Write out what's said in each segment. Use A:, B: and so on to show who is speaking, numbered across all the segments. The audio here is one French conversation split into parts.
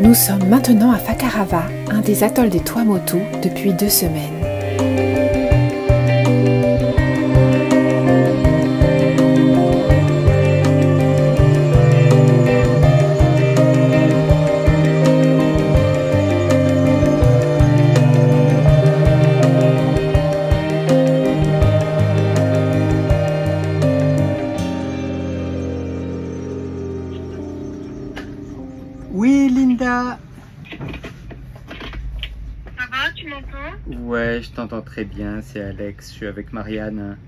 A: Nous sommes maintenant à Fakarava, un des atolls des Tuamotu, depuis 2 semaines.
B: Oui, Linda.
C: Ça va, tu m'entends?
B: Ouais, je t'entends très bien, c'est Alex, je suis avec Marianne.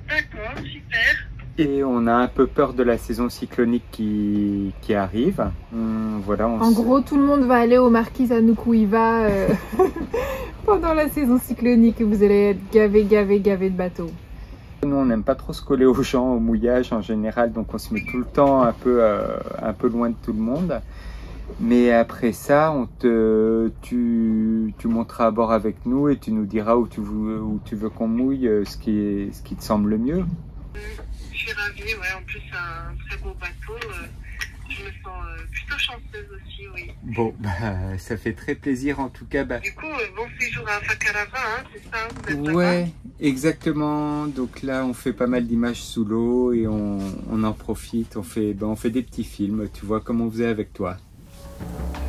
C: D'accord, super.
B: Et on a un peu peur de la saison cyclonique qui arrive. Voilà,
A: En gros, tout le monde va aller au Marquis à Nukuiva pendant la saison cyclonique et vous allez être gavé de bateaux.
B: Nous, on n'aime pas trop se coller aux gens, au mouillage en général, donc on se met tout le temps un peu loin de tout le monde. Mais après ça, tu monteras à bord avec nous et tu nous diras où tu veux qu'on mouille, ce qui te semble le mieux.
C: Je suis ravie, ouais, en plus c'est un très beau bateau. Je me sens plutôt chanceuse aussi, oui.
B: Bon, ça fait très plaisir en tout cas.
C: Du coup, bon séjour à Fakarava, hein, c'est ça, vous êtes
B: Ouais,
C: là-bas?
B: exactement. Donc là, on fait pas mal d'images sous l'eau et on en profite. On fait des petits films, tu vois, comme on faisait avec toi.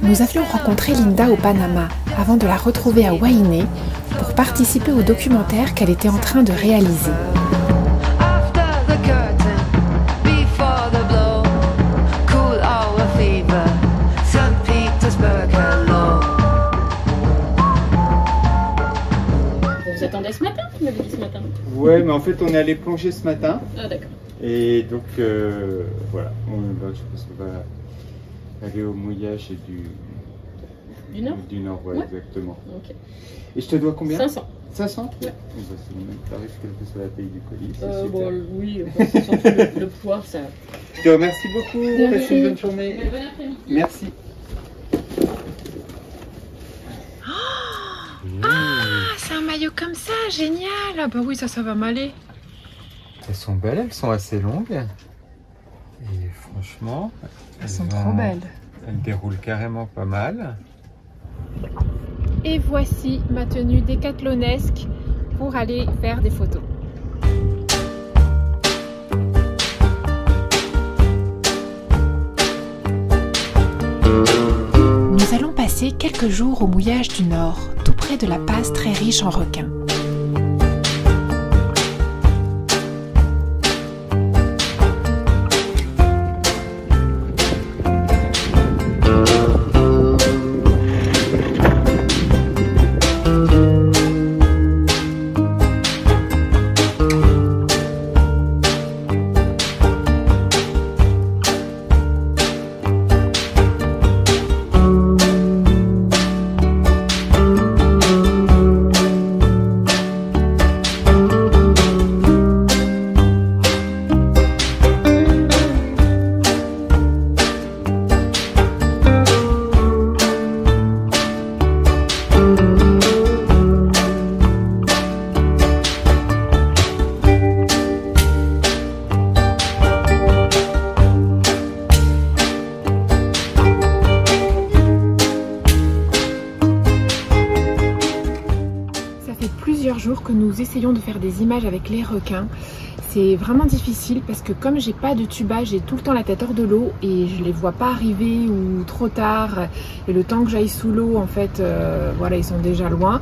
A: Nous avions rencontré Linda au Panama avant de la retrouver à Wainé pour participer au documentaire qu'elle était en train de réaliser.
D: Vous attendez ce matin? Vous m'avez dit ce matin.
B: Ouais, mais en fait, on est allé plonger ce matin.
D: Ah d'accord.
B: Et donc, voilà. Je pense qu'on va aller au mouillage
D: Du Nord?
B: Du Nord, ouais,
D: Ouais.
B: Exactement.
D: Ok.
B: Et je te dois combien?
D: 500.
B: 500?
D: Ouais.
B: C'est le même tarif que sur la paye du colis. C'est super.
D: Bon, oui, surtout le poids, ça.
B: Je te remercie beaucoup. Passe une bonne journée.
D: Bon après-midi.
B: Merci.
A: Ah, c'est un maillot comme ça, génial. Ah bah oui, ça va m'aller.
B: Elles sont belles, elles sont assez longues. Et franchement,
A: Elles sont trop belles.
B: Elles déroulent carrément pas mal.
A: Et voici ma tenue décathlonesque pour aller faire des photos. Nous allons passer quelques jours au mouillage du Nord, tout près de la Passe très riche en requins. Jours que nous essayons de faire des images avec les requins. C'est vraiment difficile parce que comme j'ai pas de tuba, j'ai tout le temps la tête hors de l'eau et je les vois pas arriver ou trop tard, et le temps que j'aille sous l'eau en fait voilà, ils sont déjà loin.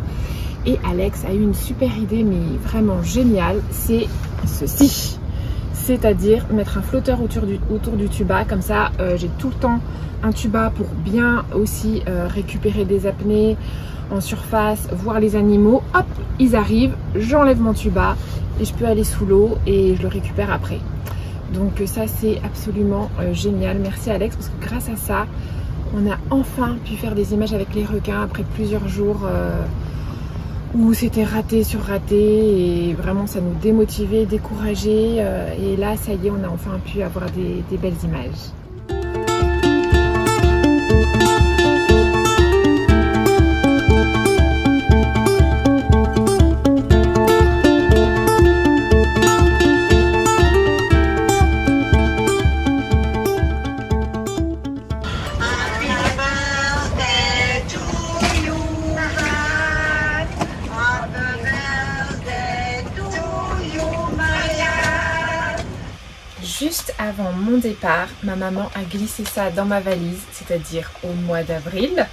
A: Et Alex a eu une super idée mais vraiment géniale, c'est ceci. c'est-à-dire mettre un flotteur autour du tuba, comme ça j'ai tout le temps un tuba pour bien aussi récupérer des apnées en surface, voir les animaux. Hop, ils arrivent, j'enlève mon tuba et je peux aller sous l'eau et je le récupère après. Donc ça c'est absolument génial. Merci Alex, parce que grâce à ça on a enfin pu faire des images avec les requins après plusieurs jours où c'était raté sur raté et vraiment ça nous démotivait, décourageait, et là ça y est, on a enfin pu avoir des belles images. Juste avant mon départ, ma maman a glissé ça dans ma valise, c'est-à-dire au mois d'avril,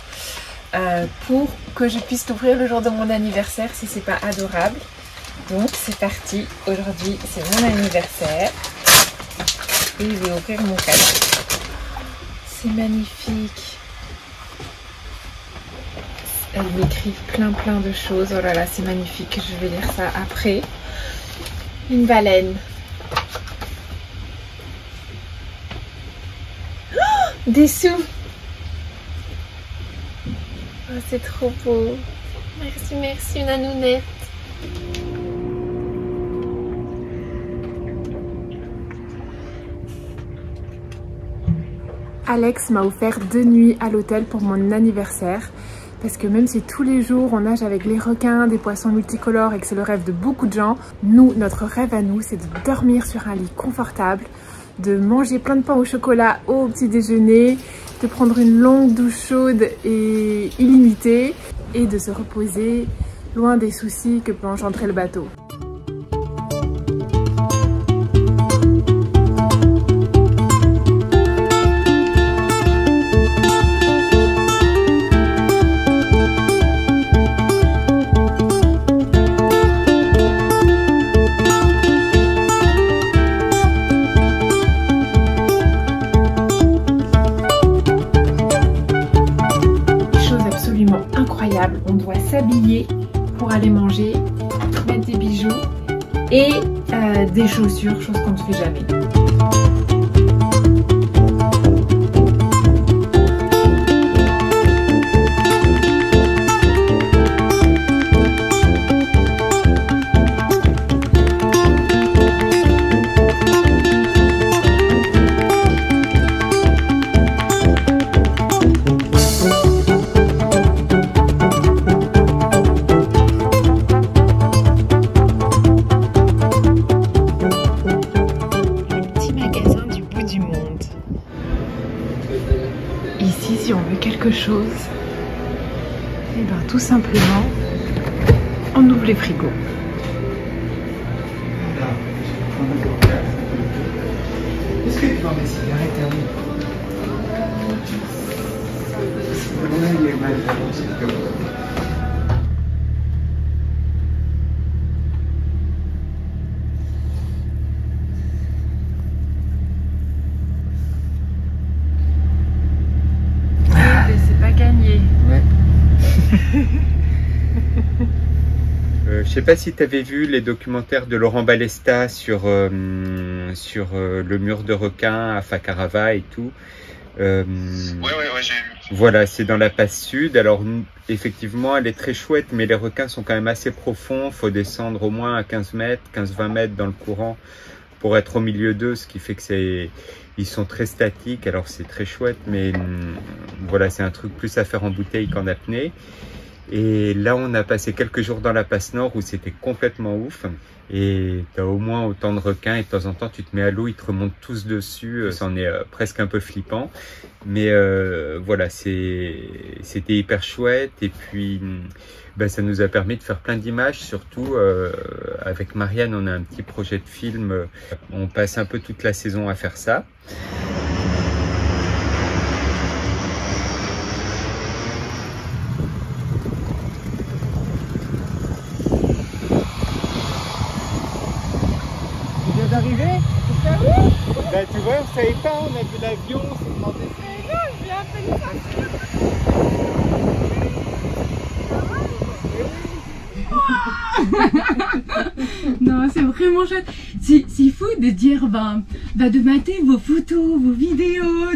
A: pour que je puisse l'ouvrir le jour de mon anniversaire, si c'est pas adorable. Donc c'est parti, aujourd'hui c'est mon anniversaire et je vais ouvrir mon cadeau. C'est magnifique. Elle m'écrit plein de choses, oh là là c'est magnifique, je vais lire ça après. Une baleine. Des sous. Oh, c'est trop beau. Merci Nanounette. Alex m'a offert 2 nuits à l'hôtel pour mon anniversaire. Parce que même si tous les jours on nage avec les requins, des poissons multicolores et que c'est le rêve de beaucoup de gens, nous, notre rêve à nous, c'est de dormir sur un lit confortable, de manger plein de pain au chocolat au petit déjeuner, de prendre une longue douche chaude et illimitée et de se reposer loin des soucis que peut engendrer le bateau. Incroyable, on doit s'habiller pour aller manger, mettre des bijoux et des chaussures, chose qu'on ne fait jamais. Ici, si on veut quelque chose, et bien tout simplement, on ouvre les frigos.
B: Est-ce que tu prends des cigarettes à nous?
A: C'est pas gagné.
B: Ouais. Je sais pas si tu avais vu les documentaires de Laurent Balesta sur le mur de requins à Fakarava et tout.
E: Ouais, j'ai vu.
B: Voilà, c'est dans la passe sud. Alors, effectivement, elle est très chouette, mais les requins sont quand même assez profonds. Faut descendre au moins à 15 mètres, 15-20 mètres dans le courant pour être au milieu d'eux, ce qui fait que ils sont très statiques. Alors, c'est très chouette, mais voilà, c'est un truc plus à faire en bouteille qu'en apnée. Et là, on a passé quelques jours dans la passe nord où c'était complètement ouf. Et tu as au moins autant de requins et de temps en temps, tu te mets à l'eau, ils te remontent tous dessus. Ça en est presque un peu flippant. Mais voilà, c'était hyper chouette. Et puis, ça nous a permis de faire plein d'images. Surtout, avec Marianne, on a un petit projet de film. On passe un peu toute la saison à faire ça.
F: D'arriver,
B: Bah tu vois, on savait pas, on a vu l'avion, on s'est demandé
F: Non, c'est vraiment chouette. C'est fou de dire, de mater vos photos, vos vidéos,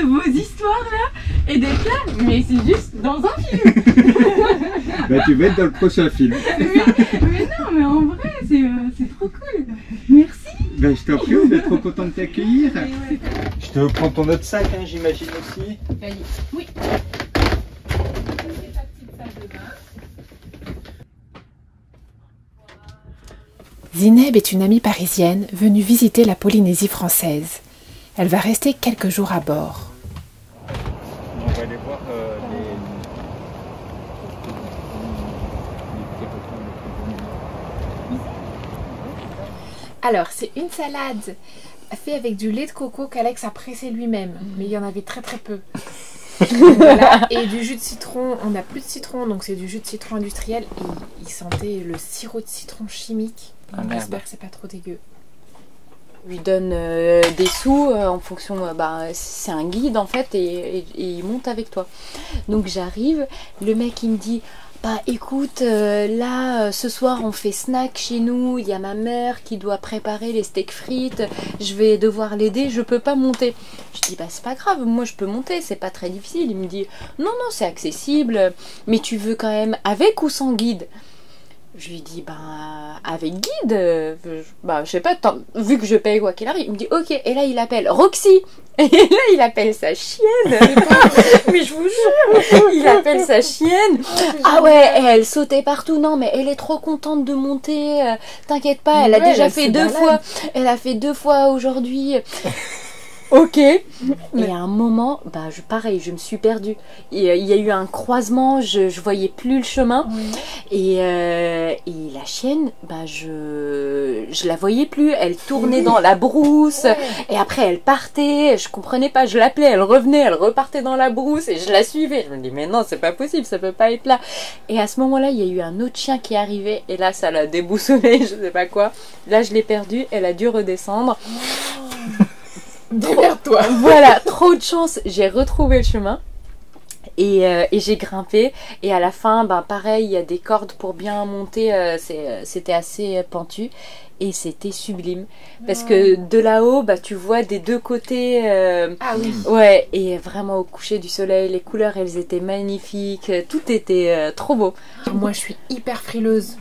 F: vos histoires là, et d'être là, mais c'est juste dans un film.
B: Bah tu vas être dans le prochain film.
F: Mais non, mais en vrai, c'est trop cool. Merci.
B: Bah je t'en prie, on est trop content de t'accueillir. Je te prends ton autre sac, hein, j'imagine aussi.
F: Oui.
A: Zineb est une amie parisienne venue visiter la Polynésie française. Elle va rester quelques jours à bord.
B: On va aller voir
A: Alors, c'est une salade faite avec du lait de coco qu'Alex a pressé lui-même, mais il y en avait très très peu. Voilà. Et du jus de citron, on n'a plus de citron, donc c'est du jus de citron industriel. Et il sentait le sirop de citron chimique. J'espère que c'est pas trop dégueu.
G: Je lui donne des sous en fonction, c'est un guide en fait et il monte avec toi. Donc j'arrive, le mec il me dit bah écoute, là ce soir on fait snack chez nous, il y a ma mère qui doit préparer les steaks frites, je vais devoir l'aider, je peux pas monter. Je dis bah c'est pas grave, moi je peux monter, c'est pas très difficile. Il me dit non c'est accessible, mais tu veux quand même avec ou sans guide? Je lui dis, avec guide, je sais pas, vu que je paye quoi qu'il arrive, il me dit, ok, et là il appelle Roxy, et là il appelle sa chienne, mais je vous jure, il appelle sa chienne, ah ouais, et elle sautait partout, non mais elle est trop contente de monter, t'inquiète pas, elle a déjà fait 2 fois, elle a fait 2 fois aujourd'hui. Ok, et à un moment, pareil, je me suis perdue. Il y a eu un croisement, je voyais plus le chemin, et la chienne, je la voyais plus. Elle tournait dans la brousse, et après elle partait. Je comprenais pas, je l'appelais, elle revenait, elle repartait dans la brousse, et je la suivais. Je me dis mais non, c'est pas possible, ça peut pas être là. Et à ce moment-là, il y a eu un autre chien qui est arrivé, et là ça l'a déboussolé, je sais pas quoi. Là je l'ai perdue, elle a dû redescendre.
A: Démerde-toi.
G: Voilà, trop de chance, j'ai retrouvé le chemin et j'ai grimpé et à la fin, pareil, il y a des cordes pour bien monter, c'était assez pentu et c'était sublime parce que de là-haut, tu vois des 2 côtés.
A: Ah oui.
G: Ouais, et vraiment au coucher du soleil, les couleurs, elles étaient magnifiques, tout était trop beau.
A: Moi, je suis hyper frileuse.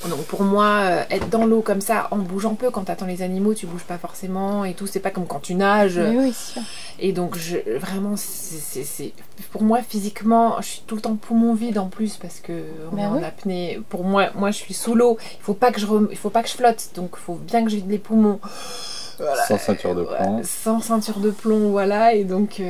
A: Donc pour moi, être dans l'eau comme ça, en bougeant peu, quand t'attends les animaux, tu bouges pas forcément et tout, c'est pas comme quand tu nages.
G: Oui, sûr.
A: Et donc vraiment, c'est pour moi physiquement, je suis tout le temps poumon vide en plus parce que on est en apnée. Pour moi, je suis sous l'eau. Il faut pas que je flotte, donc il faut bien que j'ai les poumons. Voilà.
B: Sans ceinture de plomb.
A: Sans ceinture de plomb, voilà. Et donc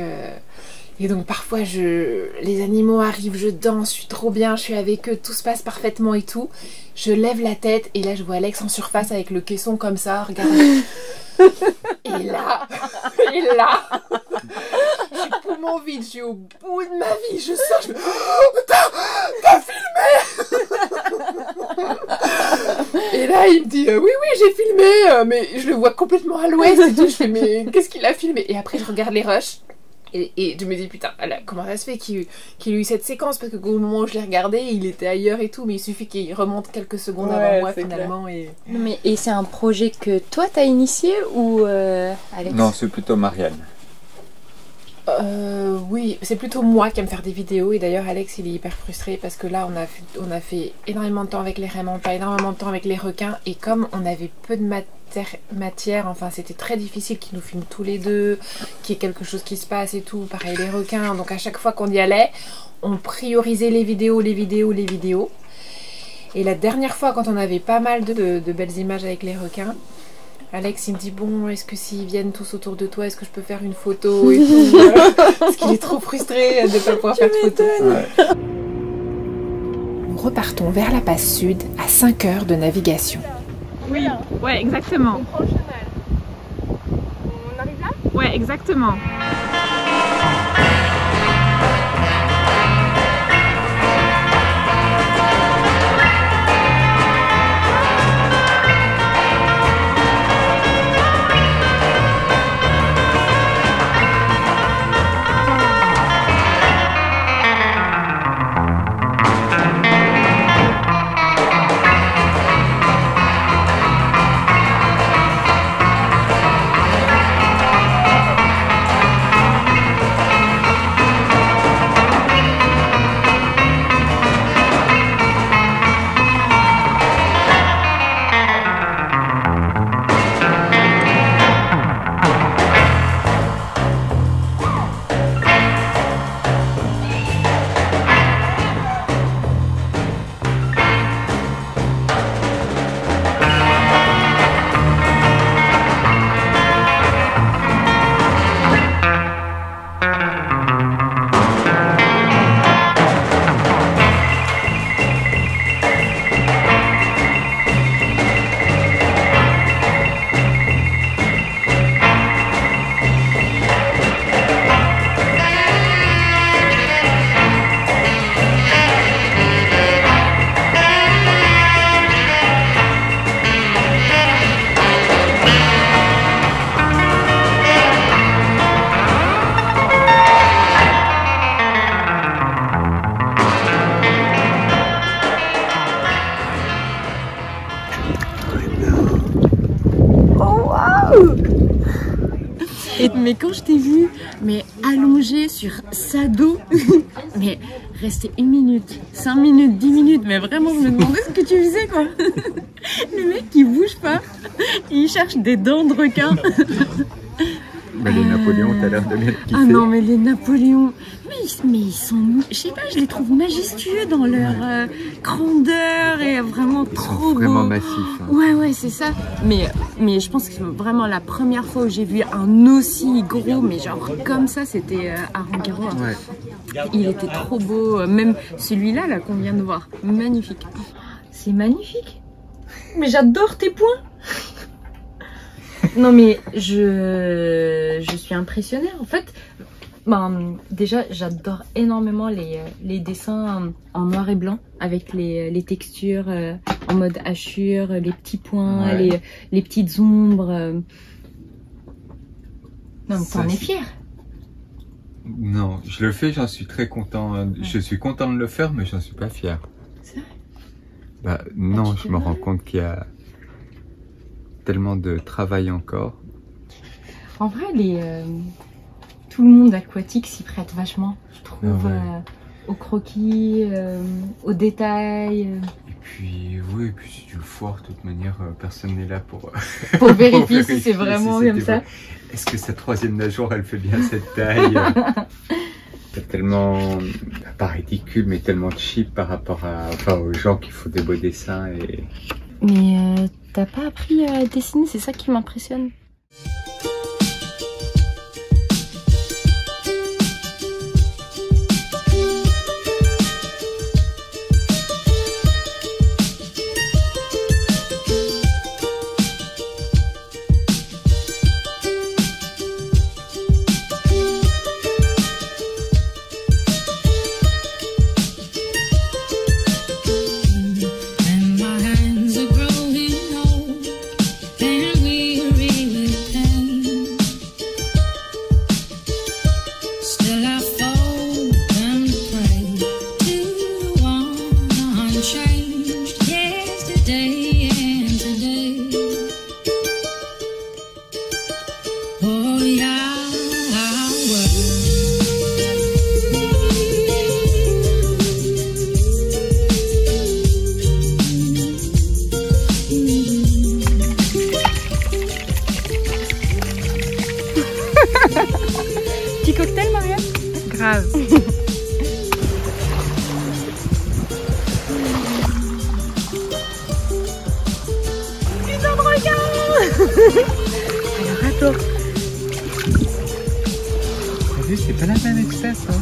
A: parfois les animaux arrivent, je danse, je suis trop bien, je suis avec eux, tout se passe parfaitement et tout. Je lève la tête et là je vois Alex en surface avec le caisson comme ça, regarde. Et là, je suis poumon vide, je suis au bout de ma vie, je sors, t'as filmé. Et là il me dit oui j'ai filmé, mais je le vois complètement à l'ouest et tout, je fais mais qu'est-ce qu'il a filmé? Et après je regarde les rushs. Et je me dis putain, comment ça se fait qu'il ait eu cette séquence, parce que au moment où je l'ai regardé, il était ailleurs et tout, mais il suffit qu'il remonte quelques secondes avant moi finalement.
G: Et c'est un projet que toi t'as initié ou Alex?
B: Non, c'est plutôt Marianne.
A: Oui, c'est plutôt moi qui aime faire des vidéos, et d'ailleurs Alex il est hyper frustré parce que là on a fait énormément de temps avec les raimentas, énormément de temps avec les requins, et comme on avait peu de matière, enfin c'était très difficile qu'ils nous filment tous les deux, qu'il y ait quelque chose qui se passe et tout, pareil les requins, donc à chaque fois qu'on y allait, on priorisait les vidéos. Et la dernière fois, quand on avait pas mal de belles images avec les requins, Alex il me dit bon, est-ce que s'ils viennent tous autour de toi, est-ce que je peux faire une photo et tout, voilà. Parce qu'il est trop frustré de ne pas pouvoir faire de photo. Ouais. Nous repartons vers la passe sud à 5 heures de navigation.
H: Oui, ouais, exactement.
C: On prend le cheval. On arrive là?
H: Ouais, exactement.
F: mais quand je t'ai vu, mais allongé sur sa dos, mais resté 1 minute, 5 minutes, 10 minutes, mais vraiment je me demandais ce que tu faisais quoi. Le mec il bouge pas, il cherche des dents de requin.
B: Bah, les Napoléons, t'as l'air de bien kiffer.
F: Ah non mais les Napoléons, mais ils sont, je sais pas, je les trouve majestueux dans leur grandeur et vraiment trop beaux.
B: Vraiment massifs. Hein.
F: Ouais c'est ça. Mais je pense que vraiment la première fois où j'ai vu un aussi gros, mais genre comme ça, c'était à Ranguero. Ouais. Il était trop beau, même celui-là là qu'on vient de voir, magnifique. C'est magnifique. Mais j'adore tes points. Non mais je suis impressionnée en fait. Ben, déjà j'adore énormément les dessins en noir et blanc avec les textures en mode hachure, les petits points, ouais. les petites ombres. Non mais t'en es fier?
B: Non, je le fais, j'en suis très content. Ouais. Je suis content de le faire mais j'en suis pas fier.
F: C'est vrai?
B: Bah non, je me rends compte qu'il y a tellement de travail encore.
F: En vrai, tout le monde aquatique s'y prête vachement, je trouve, au croquis, au détail.
B: Et puis, oui, et puis si tu le foires, de toute manière, personne n'est là pour
F: vérifier si c'est vraiment comme ça.
B: Est-ce que sa troisième nageoire, elle fait bien cette taille? C'est tellement, pas ridicule, mais tellement cheap par rapport aux gens qui font des beaux dessins.
F: Mais t'as pas appris à dessiner, c'est ça qui m'impressionne. Petit cocktail, Marianne?
H: Grave.
F: Putain de requin. Alors attends.
B: T'as vu, c'est pas la même espèce, hein.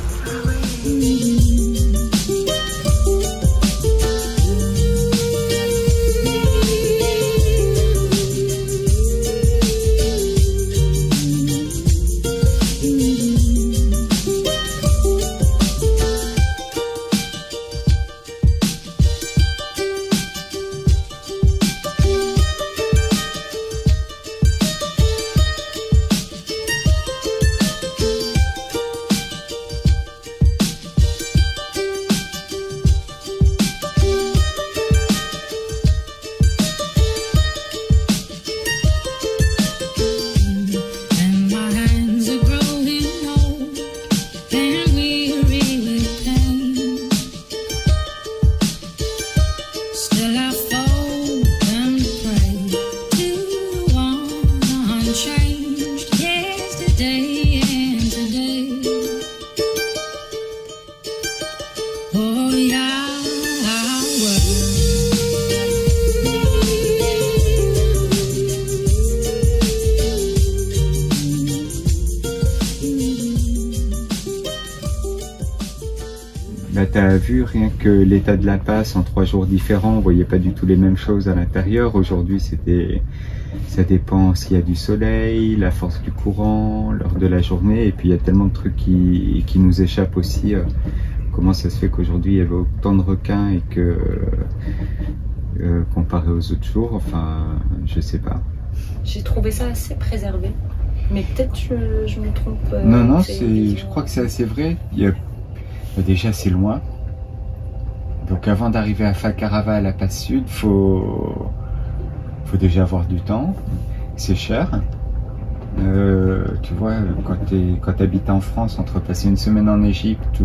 B: Bah, t'as vu rien que l'état de la passe en 3 jours différents, on voyait pas du tout les mêmes choses à l'intérieur. Aujourd'hui, ça dépend s'il y a du soleil, la force du courant, l'heure de la journée, et puis il y a tellement de trucs qui nous échappent aussi. Comment ça se fait qu'aujourd'hui il y avait autant de requins et que comparé aux autres jours, enfin, je sais pas.
F: J'ai trouvé ça assez préservé, mais peut-être je me trompe.
B: Non, je crois que c'est assez vrai. Déjà, c'est loin. Donc, avant d'arriver à Fakarava, à la passe sud, faut déjà avoir du temps. C'est cher. Tu vois, quand tu habites en France, entre passer une semaine en Égypte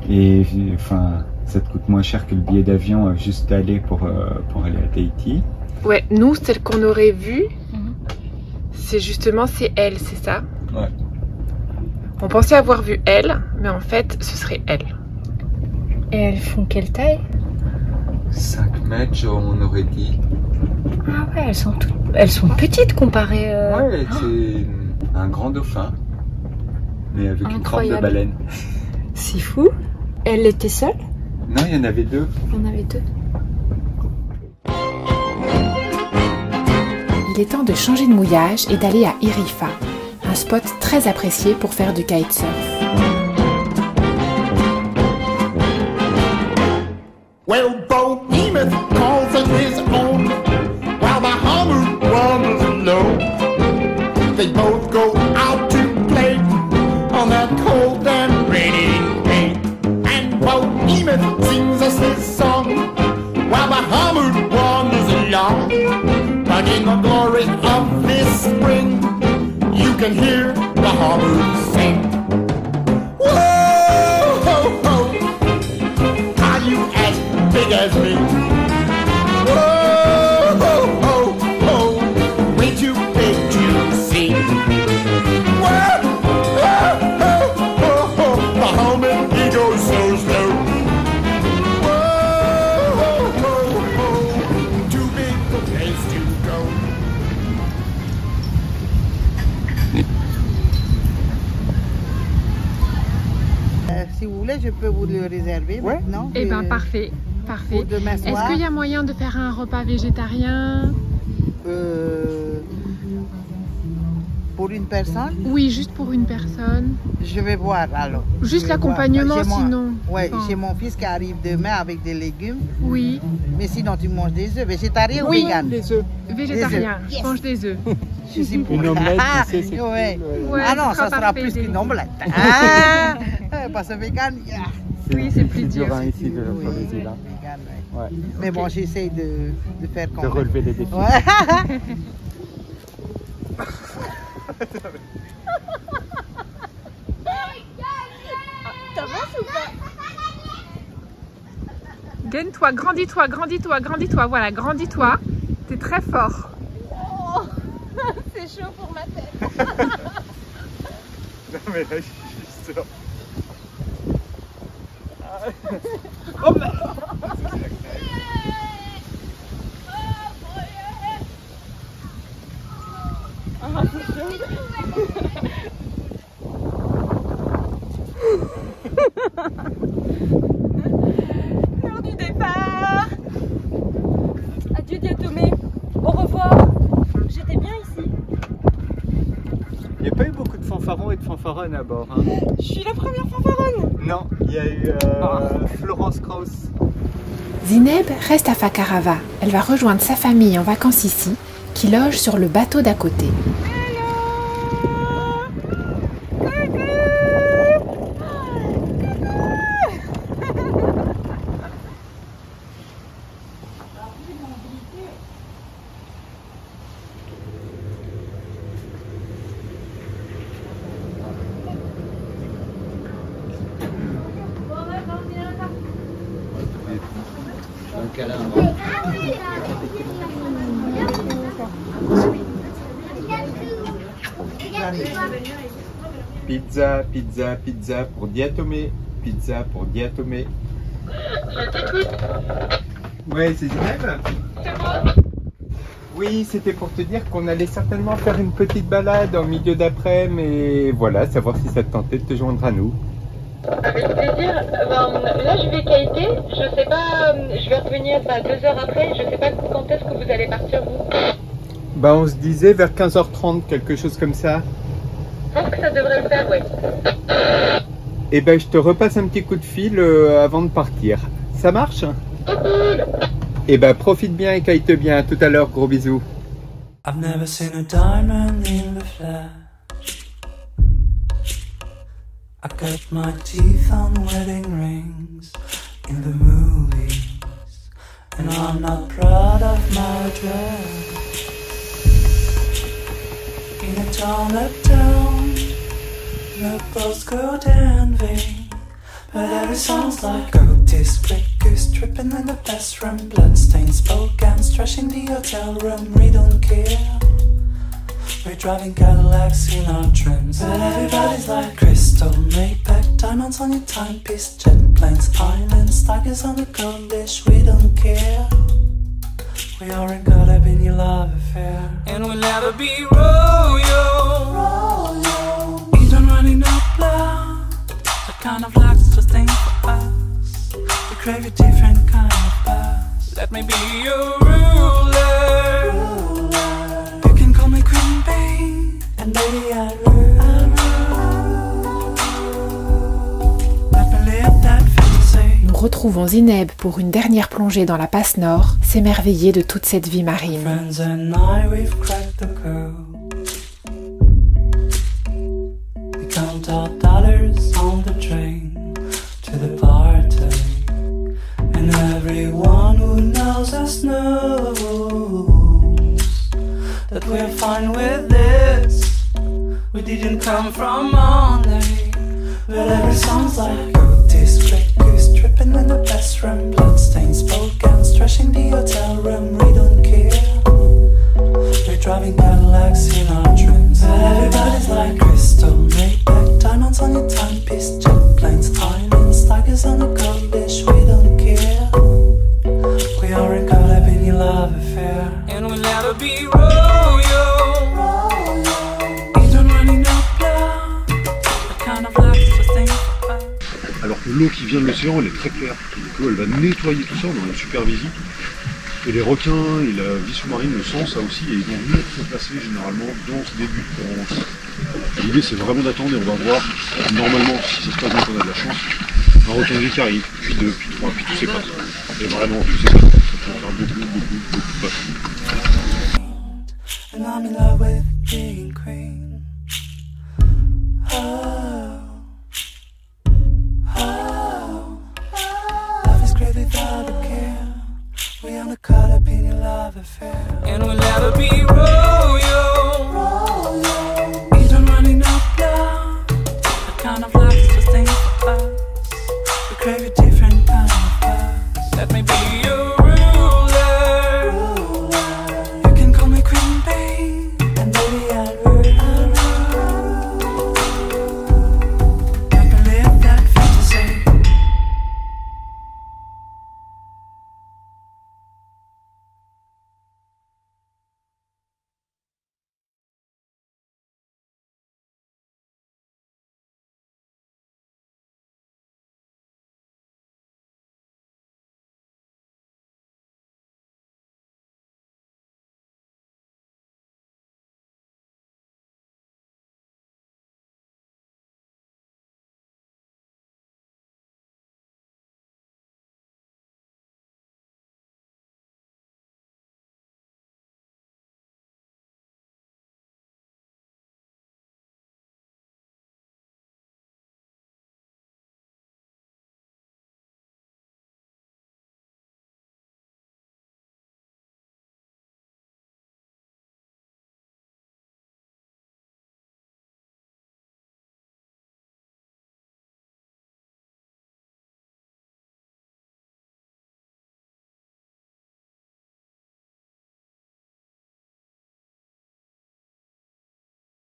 B: et enfin, ça te coûte moins cher que le billet d'avion juste aller pour aller à Tahiti.
A: Ouais, nous, celle qu'on aurait vue, c'est elle, c'est ça?
B: Ouais.
A: On pensait avoir vu elle, mais en fait, ce serait elle. Et elles font quelle taille?
B: 5 mètres, on aurait dit.
G: Ah ouais, elles sont petites comparées.
B: Ouais, c'est un grand dauphin, mais avec une forme de baleine.
G: C'est fou. Elle était seule?
B: Non, il y en avait 2.
G: Il y en avait 2.
A: Il est temps de changer de mouillage et d'aller à Irifa, un spot très apprécié pour faire du kitesurf.
I: Well, Behemoth calls it his own, while the hammer wanders alone. They both go out to play on that cold and rainy day. And Behemoth sings us his song, while the hammer wanders along. But in the glory of this spring, you can hear the hammer sing. Big as me. Whoa, ho, ho, ho. Way too big to see. Whoa, ho, ho, ho, ho. The helmet, he goes so slow. Whoa, ho, ho, ho. Too big the place to go.
J: Si vous voulez, je peux vous le réserver maintenant.
A: Eh bien, parfait. Parfait. Est-ce qu'il y a moyen de faire un repas végétarien?
J: Pour une personne?
A: Oui, juste pour une personne.
J: Je vais voir alors.
A: Juste l'accompagnement sinon?
J: Oui, j'ai mon fils qui arrive demain avec des légumes.
A: Oui.
J: Mais sinon tu manges des œufs, végétarien ou vegan?
B: Des œufs.
A: Végétarien, je mange des œufs.
J: Je suis pour.
B: Une omelette, tu sais, c'est
J: ouais.
A: Ouais,
J: ah non, ça sera plus qu'une omelette. Ah, parce que vegan,
A: oui, c'est plus dur.
B: Ici de l'autre des îles.
J: Ouais. Mais bon, j'essaie de faire quand même.
B: De relever les défis.
J: Ouais.
G: T'avances ou pas?
A: Gaine-toi, grandis-toi, grandis-toi, grandis-toi. Voilà, grandis-toi. T'es très fort.
G: Oh, c'est chaud pour ma tête.
B: Non mais là, je suis sûr. Oh mais...
G: Ah, c'est chaud. L'heure du départ. Adieu Diatomée. Au revoir. J'étais bien ici.
B: Il n'y a pas eu beaucoup de fanfarons et de fanfaronnes à bord. Hein.
G: Je suis la première fanfaronne.
B: Non, il y a eu Florence Krauss.
A: Zineb reste à Fakarava. Elle va rejoindre sa famille en vacances ici, qui loge sur le bateau d'à côté.
B: Pizza, pizza, pizza pour Diatomée. Pizza pour Diatomée. Ouais, c'est Zineb. Oui, c'était pour te dire qu'on allait certainement faire une petite balade en milieu d'après-midi, et voilà, savoir si ça te tentait de te joindre à nous.
K: Avec plaisir. Là, je vais kiter. Je sais pas, je vais revenir 2 heures après. Je sais pas quand est-ce que vous allez partir, vous.
B: Bah, on se disait vers 15h30, quelque chose comme ça.
K: Je pense que ça devrait le faire, oui.
B: Et ben, je te repasse un petit coup de fil avant de partir. Ça marche?
K: Cool.
B: Et ben, profite bien et kite bien. À tout à l'heure, gros bisous.
L: I've never seen a diamond in the flesh. I cut my teeth on wedding rings in the movies, and I'm not proud of my dress. Sing it on uptown, the boats go envy. But every song's like goatee, split goose tripping in the best room, bloodstains, boat gowns, trashing the hotel room. We don't care. We're driving Cadillacs in our trims, but everybody's like crystal, Maybach, diamonds on your timepiece, jet planes, islands, tigers on the cold dish. We don't care. We aren't caught up in your love affair, and we'll never be royal. You don't really know blood. The kind of luck's just ain't for us. We crave a different kind of buzz. Let me be your ruler. You can call me Queen Bee, and baby I rule. Let me live that fantasy.
A: Nous retrouvons Zineb pour une dernière plongée dans la Passe Nord, s'émerveiller de toute cette vie marine.
L: Friends and I, we've cracked the code. We count our dollars on the train to the party, and everyone who knows us knows that we're fine with this. We didn't come from Monday, but every song's like goatees, great goose tripping in the best room, bloodstains, boat gowns, trashing the hotel room. We don't care. We're driving Cadillacs in our trims, but everybody's like crystal, Maybach, diamonds on your timepiece, jet planes, islands, tigers on the cold dish. We don't care. We aren't caught up in your love affair, and we'll never be royal. You don't really know blood. The kind of luck just ain't for us.
M: Alors que l'eau qui vient de l'océan, elle est très claire. Donc l'eau, elle va nettoyer tout ça, on a une supervisie. Et les requins et la vie sous-marine le sentent ça aussi, et ils vont venir se placer généralement dans ce début de courant. L'idée c'est vraiment d'attendre et on va voir, normalement, si ça se passe bien, qu'on a de la chance, un requin gris qui arrive, puis deux, puis trois, puis tous ses potes. Et vraiment tous ses potes, ça peut faire beaucoup de potes.
L: And I'm in love with being queen. Oh, love is great without a care. We aren't caught up in your love affair, and we'll never be royal.